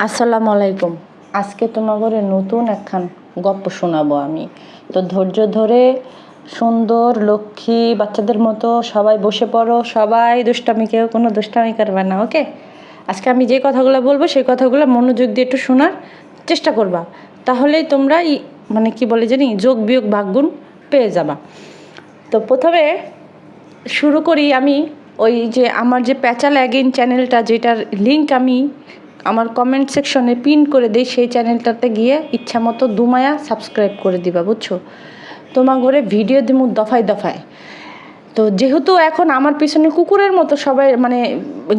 আসসালামু আলাইকুম। আজকে তোমাদের নতুন একখান গল্প শোনাবো আমি। তো ধৈর্য ধরে সুন্দর লক্ষ্মী বাচ্চাদের মতো সবাই বসে পড়ো, সবাই দুষ্টামি, কেউ কোনো দুষ্টামি করবে না, ওকে? আজকে আমি যে কথাগুলো বলবো সেই কথাগুলো মনোযোগ দিয়ে একটু শোনার চেষ্টা করবা, তাহলেই তোমরা মানে কি বলে জানি, যোগ বিয়োগ ভাগগুণ পেয়ে যাবা। তো প্রথমে শুরু করি আমি। ওই যে আমার যে প্যাচাল অ্যাগেইন চ্যানেলটা, যেটার লিঙ্ক আমি আমার কমেন্ট সেকশনে পিন করে দিই, সেই চ্যানেলটাতে গিয়ে ইচ্ছা মতো দুমায়া সাবস্ক্রাইব করে দিবা, বুঝছো? তোমার ঘরে ভিডিও দিমু দফায় দফায়। তো যেহেতু এখন আমার পিছনে কুকুরের মতো সবাই মানে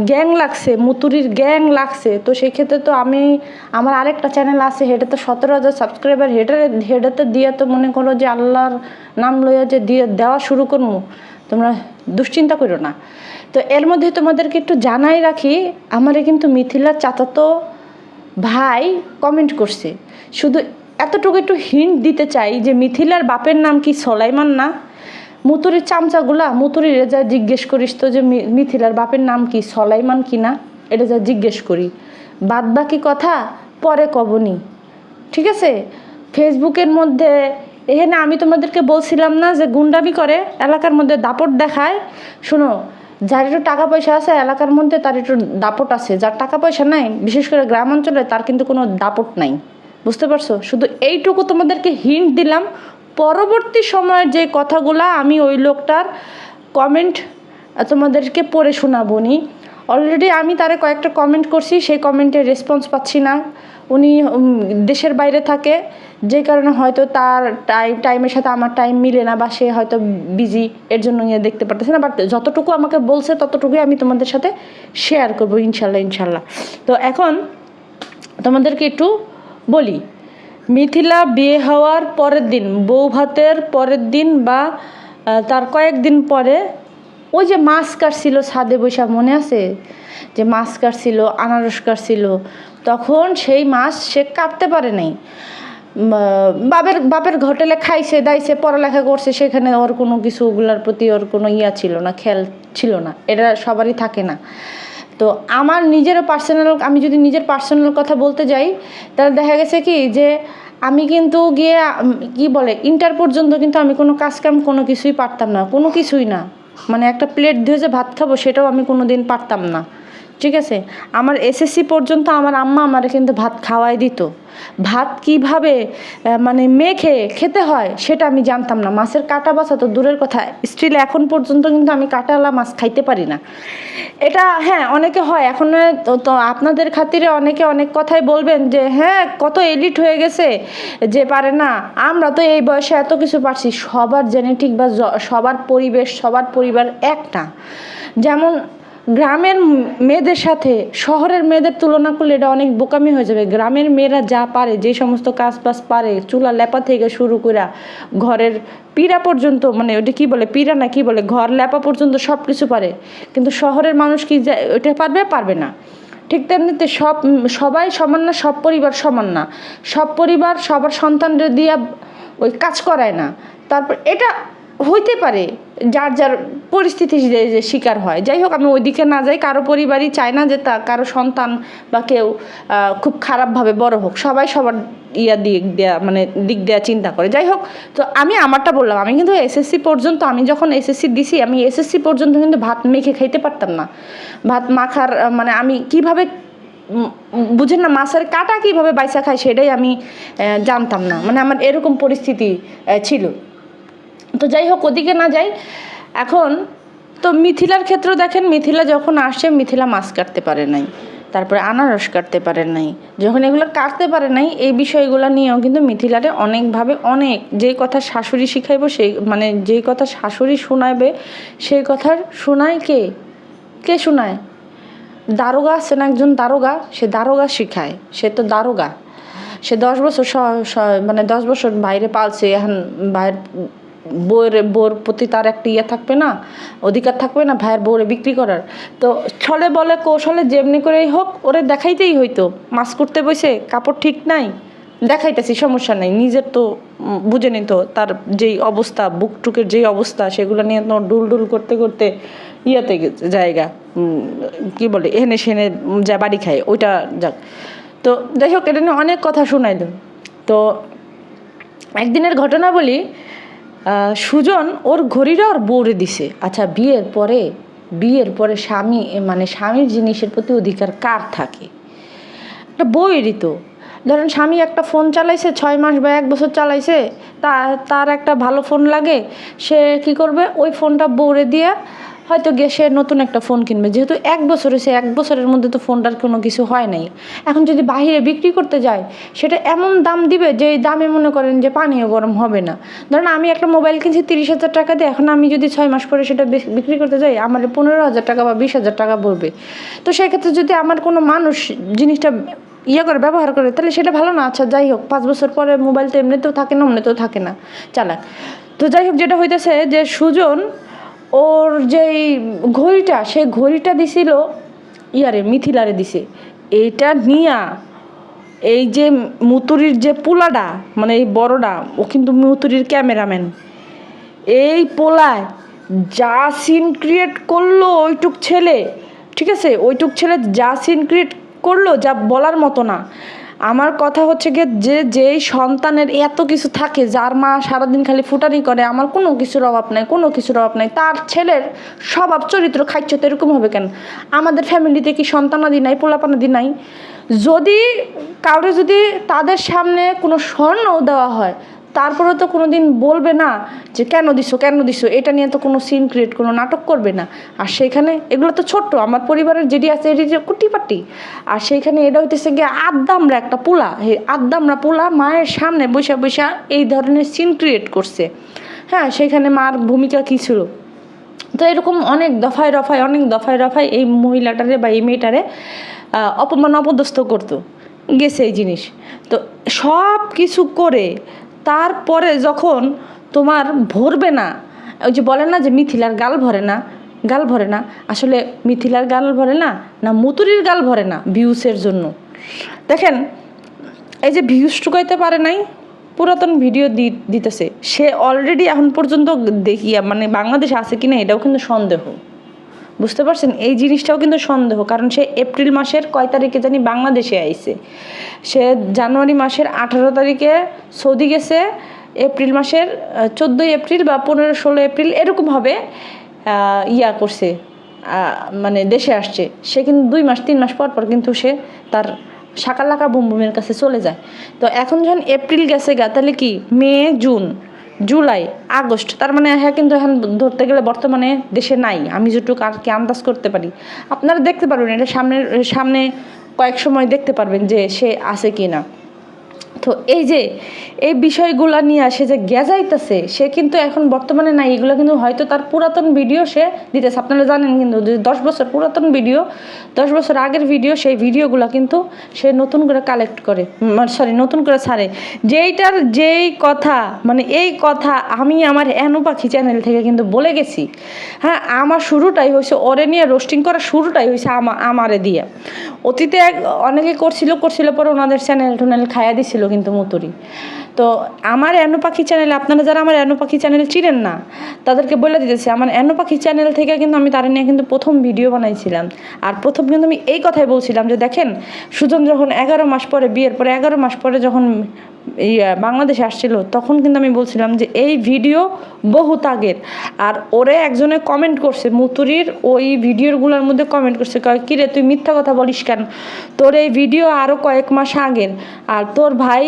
গ্যাং লাগছে, মুতুরির গ্যাং লাগছে, তো সেই ক্ষেত্রে তো আমি আমার আরেকটা চ্যানেল আছে, হেটাতে 17,000 সাবস্ক্রাইবার, হেটাতে দিয়ে তো মনে করো যে আল্লাহর নাম লইয়া যে দিয়ে দেওয়া শুরু করবো, তোমরা দুশ্চিন্তা করো না। তো এর মধ্যে তোমাদেরকে একটু জানাই রাখি, আমারে কিন্তু মিথিলার চাচাতো ভাই কমেন্ট করছে। শুধু এতটুকু একটু হিন্ট দিতে চাই যে মিথিলার বাপের নাম কি সোলাইমান না? মুতুরির চামচাগুলা, মুতুরির যা জিজ্ঞেস করিস তো যে মিথিলার বাপের নাম কি সোলাইমান কি না, এটা যা জিজ্ঞেস করি। বাদ বাকি কথা পরে কবনি, ঠিক আছে? ফেসবুকের মধ্যে এখানে আমি তোমাদেরকে বলছিলাম না যে গুন্ডামি করে, এলাকার মধ্যে দাপট দেখায়। শোনো, যার একটু টাকা পয়সা আছে এলাকার মধ্যে, তার একটু দাপট আছে। যার টাকা পয়সা নাই, বিশেষ করে গ্রাম অঞ্চলে, তার কিন্তু কোনো দাপট নাই, বুঝতে পারছো? শুধু এইটুকু তোমাদেরকে হিন্ট দিলাম। পরবর্তী সময়ের যে কথাগুলা আমি ওই লোকটার কমেন্ট তোমাদেরকে পড়ে শোনাবো নি। অলরেডি আমি তারে কয়েকটা কমেন্ট করছি, সেই কমেন্টের রেসপন্স পাচ্ছি না। উনি দেশের বাইরে থাকে, যে কারণে হয়তো তার টাইমের সাথে আমার টাইম মিলে না, বা সে হয়তো বিজি, এর জন্য দেখতে পারতেছে না। বাট যতটুকু আমাকে বলছে ততটুকুই আমি তোমাদের সাথে শেয়ার করবো, ইনশাল্লাহ। তো এখন তোমাদেরকে একটু বলি, মিথিলা বিয়ে হওয়ার পরের দিন, বউ ভাতের পরের দিন বা তার কয়েকদিন পরে, ওই যে মাছ কাটছিল ছাদে বৈশা, মনে আছে? যে মাছ কাটছিল, আনারস কাটছিল, তখন সেই মাছ সে কাটতে পারে নাই। বাপের হোটেলে খাইছে দাইছে, পড়ালেখা করছে, সেখানে ওর কোনো কিছুগুলোর প্রতি ওর কোনো ছিল না, খেয়াল ছিল না। এটা সবারই থাকে না। তো আমার নিজেরও পার্সোনাল, আমি যদি নিজের পার্সোনাল কথা বলতে যাই, তাহলে দেখা গেছে কি যে আমি কিন্তু গিয়ে কি বলে ইন্টার পর্যন্ত কিন্তু আমি কোনো কাজকাম কোনো কিছুই পারতাম না, কোনো কিছুই না। মানে একটা প্লেট ধুয়ে যে ভাত খাবো সেটাও আমি কোনো দিন পারতাম না, ঠিক আছে? আমার এসএসসি পর্যন্ত আমার আম্মা আমারে কিন্তু ভাত খাওয়াই দিত। ভাত কিভাবে মানে মেখে খেতে হয় সেটা আমি জানতাম না। মাছের কাঁটা বাছা তো দূরের কথা, স্টিল এখন পর্যন্ত কিন্তু আমি কাঁটাওয়ালা মাছ খাইতে পারি না। এটা হ্যাঁ, অনেকে হয় এখন, তো আপনাদের খাতিরে অনেকে অনেক কথাই বলবেন যে হ্যাঁ কত এলিট হয়ে গেছে যে পারে না। আমরা তো এই বয়সে এত কিছু পারছি। সবার জেনেটিক বা সবার পরিবেশ, সবার পরিবার একটা। যেমন গ্রামের মেয়েদের সাথে শহরের মেয়েদের তুলনা করলে এটা অনেক বোকামি হয়ে যাবে। গ্রামের মেয়েরা যা পারে, যে সমস্ত কাজ বাজ পারে, চুলা লেপা থেকে শুরু করে ঘরের পিড়া পর্যন্ত, মানে ওটা কী বলে, পিড়া না কি বলে, ঘর লেপা পর্যন্ত সব কিছু পারে। কিন্তু শহরের মানুষ কি ওটা পারবে না। ঠিক তেমনিতে সবাই সমান না, সব পরিবার সমান না। সব পরিবার সবার সন্তানদের দিয়ে ওই কাজ করায় না। তারপর এটা হইতে পারে যার যার পরিস্থিতি যে শিকার হয়। যাই হোক, আমি ওইদিকে না যাই। কারো পরিবারই চায় না যে কারো সন্তান বা কেউ খুব খারাপভাবে বড় হোক। সবাই সবার দিক দেয়া চিন্তা করে। যাই হোক, তো আমি আমারটা বললাম। আমি কিন্তু এসএসসি পর্যন্ত, আমি যখন এসএসসি দিছি, আমি এসএসসি পর্যন্ত কিন্তু ভাত মেখে খাইতে পারতাম না। ভাত মাখার মানে আমি কিভাবে, বুঝেন না, মাছের কাঁটা কীভাবে বাইসা খায় সেটাই আমি জানতাম না। মানে আমার এরকম পরিস্থিতি ছিল। তো যাই হোক, ওদিকে না যাই। এখন তো মিথিলার ক্ষেত্র দেখেন, মিথিলা যখন আসে, মিথিলা মাছ কাটতে পারে নাই, তারপরে আনারস কাটতে পারে নাই। যখন এগুলো কাটতে পারে নাই, এই বিষয়গুলো নিয়েও কিন্তু মিথিলারে অনেকভাবে যেই কথা শাশুড়ি শিখাইব, সেই মানে যেই কথা শাশুড়ি শোনাবে, সেই কথার শোনায় কে শোনায়? দারোগা আছে না, একজন দারোগা, সে দারোগা শিখায়। সে তো দারোগা, সে 10 বছর মানে 10 বছর বাইরে পালছে। এখন ভাইয়ের বউর প্রতি তার একটা থাকবে না, অধিকার থাকবে না ভাইয়ের বউরে বিক্রি করার? তো ছলে বলে কৌশলে যেমনি করেই হোক ওরে দেখাইতেই হইতো। মাছ করতে বসে কাপড় ঠিক নাই, দেখাইতেছি, সমস্যা নেই। নিজের তো বুঝে নিত তার যেই অবস্থা, বুকটুকের যেই অবস্থা, সেগুলো নিয়ে তো ডুল করতে করতে জায়গা কি বলে, এনে সেনে যা বাড়ি খায়, ওইটা যাক। তো যাই হোক, এটা নিয়ে অনেক কথা শোনাইল। তো একদিনের ঘটনা বলি, সুজন ওর ঘড়িটা ওর বউরে দিছে। আচ্ছা, বিয়ের পরে স্বামী মানে স্বামীর জিনিসের প্রতি অধিকার কার থাকে? এটা বউয়েরই তো। ধরেন স্বামী একটা ফোন চালাইছে 6 মাস বা 1 বছর চালাইছে, তার একটা ভালো ফোন লাগে, সে কি করবে, ওই ফোনটা বউরে দিয়ে হয়তো গিয়ে সে নতুন একটা ফোন কিনবে। যেহেতু 1 বছর হয়েছে, 1 বছরের মধ্যে তো ফোনটার কোনো কিছু হয় নাই। এখন যদি বাহিরে বিক্রি করতে যায়, সেটা এমন দাম দিবে যে এই দামে মনে করেন যে পানিও গরম হবে না। ধরেন আমি একটা মোবাইল কিনছি 30,000 টাকা দিয়ে, এখন আমি যদি 6 মাস পরে সেটা বিক্রি করতে যাই, আমার 15,000 টাকা বা 20,000 টাকা পড়বে। তো সেক্ষেত্রে যদি আমার কোনো মানুষ জিনিসটা করে ব্যবহার করে, তাহলে সেটা ভালো না। আচ্ছা যাই হোক, 5 বছর পরে মোবাইল তো এমনিতেও থাকে না, অমনিতেও থাকে না, চালাক। তো যাই হোক, যেটা হইতেছে যে সুজন ওর যেই ঘড়িটা, সেই ঘড়িটা দিছিল মিথিলারে দিছে। এইটা নিয়া এই যে মুতুরির যে পোলাটা, মানে এই বড়টা, ও কিন্তু মুতুরির ক্যামেরাম্যান, এই পোলায় যা সিন ক্রিয়েট করলো ওইটুক ছেলে, ঠিক আছে, ওইটুক ছেলে যা সিন ক্রিয়েট করলো, যা বলার মতো না। আমার কথা হচ্ছে গিয়ে যেই সন্তানের এত কিছু থাকে, যার মা সারাদিন খালি ফুটানি করে, আমার কোনো কিছুর অভাব নাই, তার ছেলের স্বভাব চরিত্র খাইছো তো এরকম হবে কেন? আমাদের ফ্যামিলিতে কি সন্তানাদি নাই, পোলাপানাদি নাই? যদি কাউরে যদি তাদের সামনে কোনো স্বর্ণও দেওয়া হয়, তারপরে তো কোনো দিন বলবে না যে কেন দিছো, এটা নিয়ে তো কোনো সিন ক্রিয়েট, কোনো নাটক করবে না। আর সেইখানে এগুলো তো ছোট্ট, আমার পরিবারের যেটি আছে এটি কুটিপাটি, আর সেইখানে এটা হইতেছে গিয়ে আদ্দামরা একটা পোলা, আদ্দামরা পোলা মায়ের সামনে বসা এই ধরনের সিন ক্রিয়েট করছে। হ্যাঁ, সেইখানে মার ভূমিকা কী ছিল? তো এরকম অনেক দফায় রফায় এই মহিলাটারে বা এই মেয়েটারে অপমান অপদস্থ করতো গেছে এই জিনিস। তো সব কিছু করে তারপরে যখন তোমার ভরবে না, ওই যে বলে না যে মিথিলার গাল ভরে না, আসলে মিথিলার গাল ভরে না, মুতুরির গাল ভরে না ভিউসের জন্য। দেখেন, এই যে ভিউস টুকাইতে পারে নাই, পুরাতন ভিডিও দিতেছে সে অলরেডি, এখন পর্যন্ত দেখিয়া মানে বাংলাদেশে আছে কিনা এটাও কিন্তু সন্দেহ, বুঝতে পারছেন? এই জিনিসটাও কিন্তু সন্দেহ, কারণ সে এপ্রিল মাসের কয় তারিখে জানি বাংলাদেশে আইছে, সে জানুয়ারি মাসের 18 তারিখে সৌদি গেছে, এপ্রিল মাসের 14 এপ্রিল বা 15-16 এপ্রিল এরকম হবে করছে, মানে দেশে আসছে। সে কিন্তু 2-3 মাস পর কিন্তু সে তার শাকালাকা বুমবুমের কাছে চলে যায়। তো এখন যখন এপ্রিল গেছে গা, তাহলে কি মে, জুন, জুলাই, আগস্ট, তার মানে হ্যাঁ কিন্তু এখন ধরতে গেলে বর্তমানে দেশে নাই, আমি যেটুকু আর কি আন্দাজ করতে পারি। আপনারা দেখতে পারবেন এটা সামনে কয়েক সময় দেখতে পারবেন যে সে আছে কি না। তো এই বিষয়গুলো নিয়ে সে যে গেজাইতেছে, সে কিন্তু এখন বর্তমানে নাই। এগুলো কিন্তু হয়তো তার পুরাতন ভিডিও সে দিতেছে, আপনারা জানেন কিন্তু 10 বছর পুরাতন ভিডিও, 10 বছর আগের ভিডিও, সেই ভিডিওগুলো কিন্তু সে নতুন করে কালেক্ট করে, নতুন করে ছাড়ে। যেই কথা, মানে এই কথা আমি আমার এনো পাখি চ্যানেল থেকে কিন্তু বলে গেছি। হ্যাঁ, আমার শুরুটাই হয়েছে ওরে নিয়ে রোস্টিং করা, শুরুটাই হয়েছে আমারে দিয়ে। অতীতে অনেকে করছিল পরে ওনাদের চ্যানেল খাইয়া দিছিল কিন্তু মুতুরি। তো আমার এনো পাখি চ্যানেলে, আপনারা যারা আমার এনো পাখি চ্যানেল চিনেন না, তাদেরকে বলে দিতেছি, আমার এনো পাখি চ্যানেল থেকে কিন্তু আমি তার নিয়ে কিন্তু প্রথম ভিডিও বানাইছিলাম। আর প্রথম কিন্তু আমি এই কথাই বলছিলাম যে দেখেন, সুজন যখন 11 মাস পরে, বিয়ের পরে 11 মাস পরে যখন বাংলাদেশে আসছিল, তখন কিন্তু আমি বলছিলাম যে এই ভিডিও বহুত আগের। আর ওরে একজনে কমেন্ট করছে, মুতুরির ওই ভিডিওগুলোর মধ্যে কমেন্ট করছে, কিরে তুই মিথ্যা কথা বলিস কেন, তোর এই ভিডিও আরও কয়েক মাস আগের। আর তোর ভাই,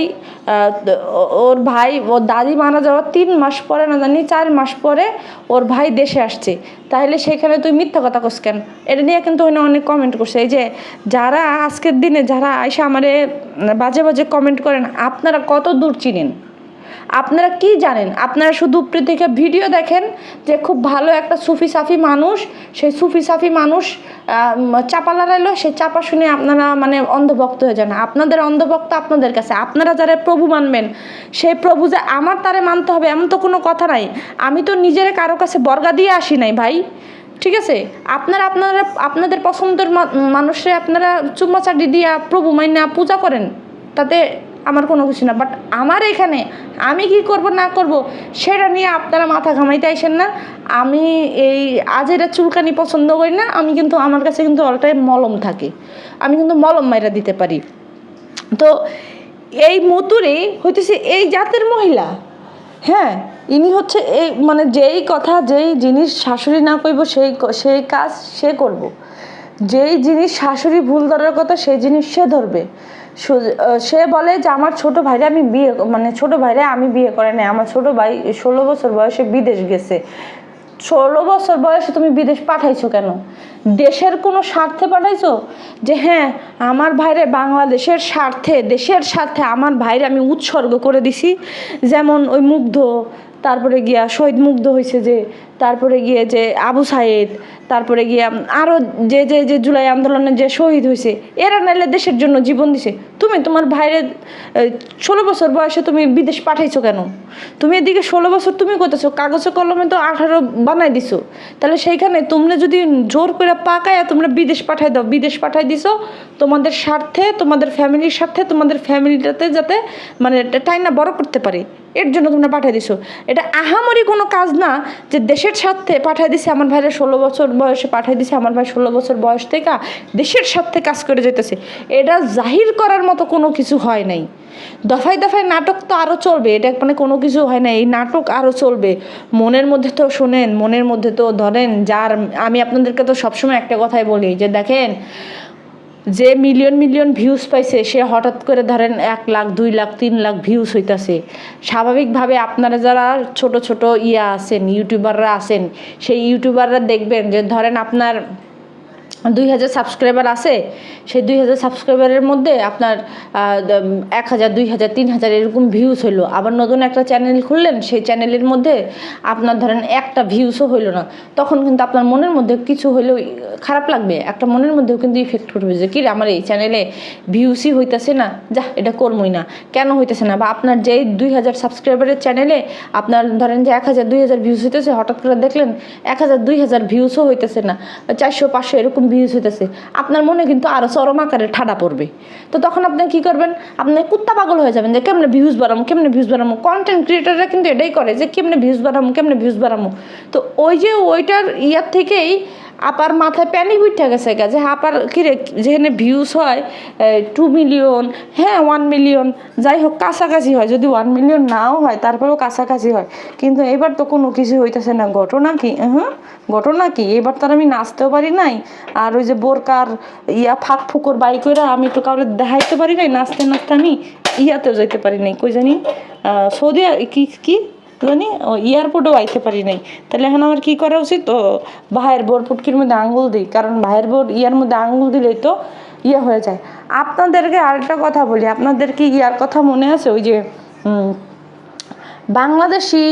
ওর দাদি মারা যাওয়ার 3 মাস পরে, না জানি 4 মাস পরে ওর ভাই দেশে আসছে, তাহলে সেখানে তুই মিথ্যা কথা কস কেন? এটা নিয়ে কিন্তু অনেক কমেন্ট করছে। এই যে যারা আজকের দিনে যারা আইসা আমারে বাজে কমেন্ট করেন, আপনারা কত দূর চিনেন? আপনারা কি জানেন? আপনারা শুধু উপরে থেকে ভিডিও দেখেন যে খুব ভালো একটা সুফি সাফি মানুষ, সেই সুফি সাফি মানুষ চাপা লড়াইলো, সেই চাপা শুনে আপনারা মানে অন্ধভক্ত হয়ে যান। আপনাদের অন্ধভক্ত আপনাদের কাছে। আপনারা যারা প্রভু মানবেন, সেই প্রভু যে আমার তারে মানতে হবে এমন তো কোনো কথা নাই। আমি তো নিজের কারো কাছে বর্গা দিয়ে আসি নাই ভাই, ঠিক আছে? আপনাদের পছন্দের মানুষে আপনারা চুম্মা চাটি দিয়া প্রভু মাইনা পূজা করেন, তাতে আমার কোনো কিছু না। বাট আমার এখানে আমি কি করব না করব সেটা নিয়ে আপনারা মাথা ঘামাইতে আইসেন না। আমি এই আজেরা চুলকানি পছন্দ করি না। আমি কিন্তু আমার কাছে কিন্তু অল টাইম মলম থাকে, আমি কিন্তু মলম মাইরা দিতে পারি। তো এই মতুরি হইতেছে এই জাতের মহিলা। হ্যাঁ, ইনি হচ্ছে এই মানে যেই কথা যেই জিনিস শাশুড়ি না কইব সেই কাজ সে করব, যেই জিনিস শাশুড়ি ভুল ধরার কথা সেই জিনিস সে ধরবে। সে বলে যে আমার ছোট ভাইরা ছোট ভাইরা আমি বিয়ে করে নাই, আমার ছোট ভাই 16 বছর বয়সে বিদেশ গেছে। 16 বছর বয়সে তুমি বিদেশ পাঠাইছো কেন? দেশের কোনো স্বার্থে পাঠাইছো? যে হ্যাঁ আমার ভাইরে বাংলাদেশের স্বার্থে, দেশের স্বার্থে আমার ভাইরে আমি উৎসর্গ করে দিছি। যেমন ওই মুগ্ধ, তারপরে গিয়া শহীদ মুগ্ধ হয়েছে যে, তারপরে গিয়ে যে আবু সাইদ, তারপরে গিয়া আরও যে যে যে জুলাই আন্দোলনে যে শহীদ হয়েছে, এরা নাইলে দেশের জন্য জীবন দিছে। তুমি তোমার ভাইরে 16 বছর বয়সে তুমি বিদেশ পাঠাইছো কেন? তুমি এদিকে 16 বছর তুমি করতেছো, কাগজে কলমে তো 18 বানাই দিছো। তাহলে সেইখানে তোমরা যদি জোর করে পাকায় তোমরা বিদেশ পাঠাই দাও, বিদেশ পাঠাই দিছো তোমাদের স্বার্থে, তোমাদের ফ্যামিলির স্বার্থে, তোমাদের ফ্যামিলিটাতে যাতে মানে টাইনা বড় করতে পারে, এর জন্য তোমরা পাঠিয়ে দিছো। এটা আহামরি কোনো কাজ না যে দেশের স্বার্থে পাঠিয়ে দিছে। আমার ভাইয়ের 16 বছর বয়সে পাঠিয়ে দিছে, আমার ভাই 16 বছর বয়স থেকে দেশের স্বার্থে কাজ করে যেতেছে। এটা জাহির করার মতো কোনো কিছু হয় নাই। দফায় দফায় নাটক তো আরও চলবে, এটা মানে কোনো কিছু হয় না, এই নাটক আরও চলবে। মনের মধ্যে তো শোনেন, মনের মধ্যে তো ধরেন যার, আমি আপনাদেরকে তো সবসময় একটা কথাই বলি যে দেখেন, যে মিলিয়ন মিলিয়ন ভিউজ পাইছে সে হঠাৎ করে ধরেন 1 লাখ 2 লাখ 3 লাখ ভিউজ হইতাছে। স্বাভাবিকভাবে আপনারা যারা ছোট ছোট আছেন, ইউটিউবাররা আছেন, সেই ইউটিউবাররা দেখবেন যে ধরেন আপনার 2000 সাবস্ক্রাইবার আছে, সেই 2000 সাবস্ক্রাইবারের মধ্যে আপনার 1000 2000 3000 এরকম ভিউজ হইলো। আবার নতুন একটা চ্যানেল খুললেন, সেই চ্যানেলের মধ্যে আপনার ধরেন একটা ভিউজও হইলো না, তখন কিন্তু আপনার মনের মধ্যে কিছু হইলেও খারাপ লাগবে, একটা মনের মধ্যেও কিন্তু ইফেক্ট করবে যে কি আমার এই চ্যানেলে ভিউসই হইতেছে না, যা এটা করবই না। কেন হইতেছে না? বা আপনার যেই 2000 সাবস্ক্রাইবারের চ্যানেলে আপনার ধরেন যে 1000 2000 ভিউজ হইতেছে, হঠাৎ করে দেখলেন 1000 2000 ভিউজও হইতেছে না, 400 500 এরকম ভিউজ হইতেছে, আপনার মনে কিন্তু আরও চরম আকারে ঠাডা পড়বে। তো তখন আপনি কি করবেন? আপনি কুত্তা পাগল হয়ে যাবেন যে কেমনে ভিউজ বাড়ামো, কেমনে ভিউজ বাড়ামো। কন্টেন্ট ক্রিয়েটাররা কিন্তু এটাই করে যে কেমনে ভিউজ বাড়ামো, কেমনে ভিউজ বাড়ামো। তো ওই যে ওইটার ইয়ার থেকেই আপার মাথায় প্যানিক উঠে গেছে যে আপার কিরে, যেখানে ভিউজ হয় 2 মিলিয়ন, হ্যাঁ 1 মিলিয়ন, যাই হোক কাছাকাছি হয়, যদি 1 মিলিয়ন নাও হয় তারপরেও কাছাকাছি হয়, কিন্তু এবার তো কোনো কিছু হইতেছে না। ঘটনা কি? ঘটনা কি? এবার তার আমি নাচতেও পারি নাই, আর ওই যে বোরকার ফাঁক ফুকর বাই করে আমি একটু কাউরে দেখাইতে পারি নাই, নাচতে নাচতে আমি ইয়াতেও যাইতে পারি নাই, কই জানি সৌদি কি জানি এয়ারপোর্টেও আইতে পারি নাই। তাহলে এখন আমার কী করা উচিত? তো ভাইয়ের বোর পুটকির মধ্যে আঙ্গুল দিই, কারণ ভাইয়ের বোর ইয়ার মধ্যে আঙ্গুল দিলেই তো হয়ে যায়। আপনাদেরকে আরেকটা কথা বলি, আপনাদের কি ইয়ার কথা মনে আছে? ওই যে বাংলাদেশি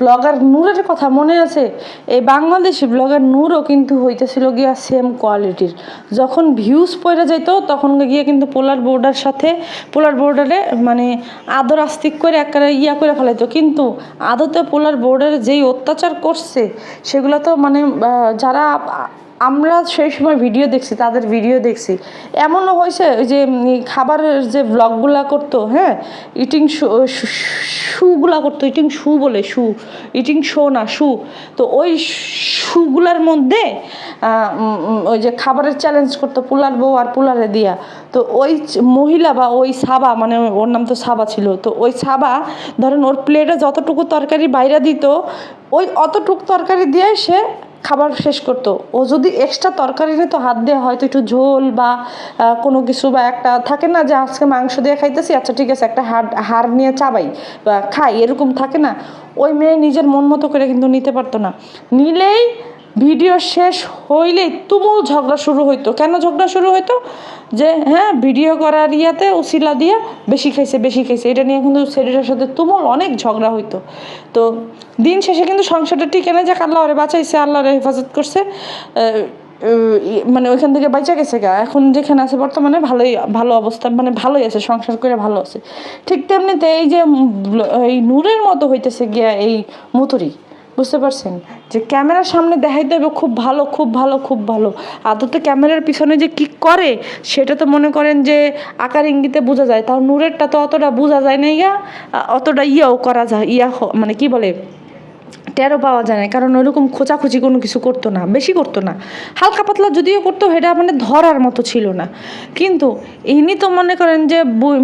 ব্লগার নূরের কথা মনে আছে? এই বাংলাদেশি ব্লগার নূরও কিন্তু হইতেছিল গিয়া সেম কোয়ালিটির। যখন ভিউজ পড়ে যাইতো তখন গিয়ে কিন্তু পোলার বোর্ডারে মানে আদর আস্তিক করে একটা করে ফেলাইতো, কিন্তু আদতে পোলার বোর্ডারে যেই অত্যাচার করছে সেগুলো তো মানে যারা আমরা সেই সময় ভিডিও দেখছি, তাদের ভিডিও দেখছি, এমনও হয়েছে যে খাবারের যে ব্লগগুলা করতো, হ্যাঁ ইটিং শুগুলা করতো, ইটিং শো না শু, তো ওই শুগুলার মধ্যে ওই যে খাবারের চ্যালেঞ্জ করতো পোলার বউ আর পোলারে দিয়া। তো ওই মহিলা বা ওই সাবা, মানে ওর নাম তো সাবা ছিল, তো ওই সাবা ধরেন ওর প্লেটে যতটুকু তরকারি বাইরে দিত, ওই অতটুকু তরকারি দিয়ে সে খাবার শেষ করতো। ও যদি এক্সট্রা তরকারি নিত হাত দিয়ে, হয়তো একটু ঝোল বা কোনো কিছু, বা একটা থাকে না যে আজকে মাংস দিয়ে খাইতেছি, আচ্ছা ঠিক আছে একটা হাড় নিয়ে চাবাই বা খাই, এরকম থাকে না, ওই মেয়ে নিজের মন মতো করে কিন্তু নিতে পারতো না। নিলেই ভিডিও শেষ হইলেই তুমুল ঝগড়া শুরু হইতো। কেন ঝগড়া শুরু হইতো? যে হ্যাঁ ভিডিও করার উসিলা দিয়ে বেশি খাইছে, এটা নিয়ে কিন্তু ছেলেটার সাথে তুমুল অনেক ঝগড়া হইতো। তো দিন শেষে কিন্তু সংসারটা টিকে না, যাক আল্লাহরে বাঁচাইছে, আল্লাহরে হেফাজত করছে, মানে ওইখান থেকে বাইচা গেছে গা। এখন যেখানে আছে বর্তমানে ভালো অবস্থা, মানে ভালোই আছে, সংসার করে ভালো আছে। ঠিক তেমনিতে এই যে এই নূরের মতো হইতেছে গিয়া এই মতুরি, বুঝতে পারছেন? যে ক্যামেরার সামনে দেখাইতে হবে খুব ভালো, আদতে ক্যামেরার পিছনে যে কি করে সেটা তো মনে করেন যে আকার ইঙ্গিতে বোঝা যায়। তাও নূরেরটা তো অতটা বোঝা যায় না, অতটা করা যায়, মানে কি বলে টেরও পাওয়া যায় না, কারণ ওইরকম খোঁচাখুচি কোনো কিছু করতো না, বেশি করতো না, হালকা পাতলা যদিও করতো সেটা মানে ধরার মতো ছিল না। কিন্তু ইনি তো মনে করেন যে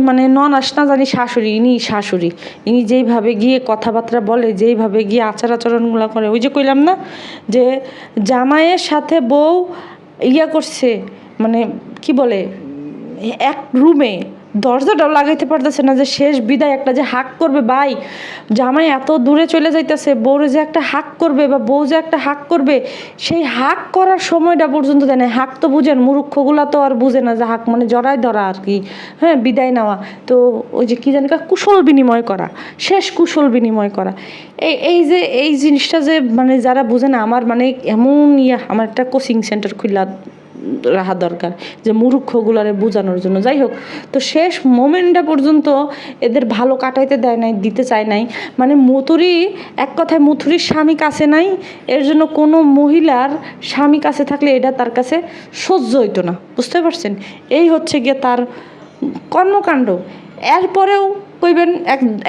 মানে ননাস না জানি শাশুড়ি, ইনি শাশুড়ি, ইনি যেইভাবে গিয়ে কথাবার্তা বলে, যেইভাবে গিয়ে আচার আচরণগুলো করে, ওই যে কইলাম না যে জামাইয়ের সাথে বউ ইয়া করছে, মানে কি বলে এক রুমে দরজাটাও লাগাইতে পারতেছে না, যে শেষ বিদায় একটা যে হাক করবে, ভাই জামাই এত দূরে চলে যাইতেছে, বউরে যে একটা হাক করবে বা বউ যে একটা হাক করবে, সেই হাক করার সময়টা পর্যন্ত দেয় না। হাক তো বুঝেন, মূর্খগুলা তো আর বুঝে না যে হাক মানে জড়াই ধরা আর কি, হ্যাঁ, বিদায় নেওয়া। তো ওই যে কি জানি কুশল বিনিময় করা, শেষ কুশল বিনিময় করা, এই জিনিসটা যে মানে যারা বুঝে না, আমার মানে এমন আমার একটা কোচিং সেন্টার খুললা রাখা দরকার যে মূর্খগুলারে বোঝানোর জন্য। যাই হোক, তো শেষ মোমেন্টটা পর্যন্ত এদের ভালো কাটাইতে দেয় নাই, দিতে চায় নাই। মানে মথুরি, এক কথায় মথুরির স্বামী কাছে নাই, এর জন্য কোনো মহিলার স্বামী কাছে থাকলে এটা তার কাছে সহ্য হইতো না, বুঝতে পারছেন? এই হচ্ছে গিয়ে তার কর্মকাণ্ড। এরপরেও কইবেন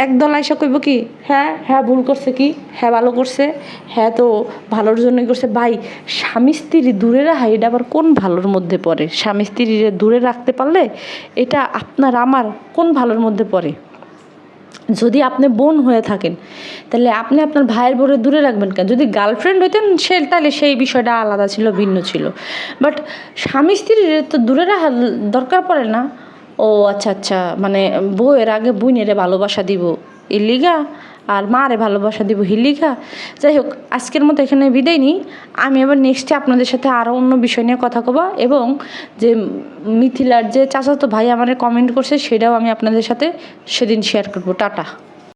একদল আইসা কইব কি, হ্যাঁ হ্যাঁ ভুল করছে, কি হ্যাঁ ভালো করছে, হ্যাঁ তো ভালোর জন্যই করছে। ভাই, স্বামী স্ত্রী দূরে রাখা এটা আবার কোন ভালোর মধ্যে পড়ে? স্বামী স্ত্রীরে দূরে রাখতে পারলে এটা আপনার আমার কোন ভালোর মধ্যে পড়ে? যদি আপনি বোন হয়ে থাকেন তাহলে আপনি আপনার ভাইয়ের বোরে দূরে রাখবেন কেন? যদি গার্লফ্রেন্ড হইতেন তাহলে সেই বিষয়টা আলাদা ছিল, ভিন্ন ছিল। বাট স্বামী স্ত্রীর তো দূরে রাখা দরকার পড়ে না। ও আচ্ছা আচ্ছা, মানে বউয়ের আগে বুইনেরে ভালোবাসা দিব ইলিগা, আর মারে ভালোবাসা দিব হিলিগা। যাই হোক, আজকের মতো এখানে বিদায় নিই। আমি আবার নেক্সটে আপনাদের সাথে আরও অন্য বিষয় নিয়ে কথা কব, এবং যে মিথিলার যে চাচাতো ভাই আমারে কমেন্ট করছে সেটাও আমি আপনাদের সাথে সেদিন শেয়ার করবো। টাটা।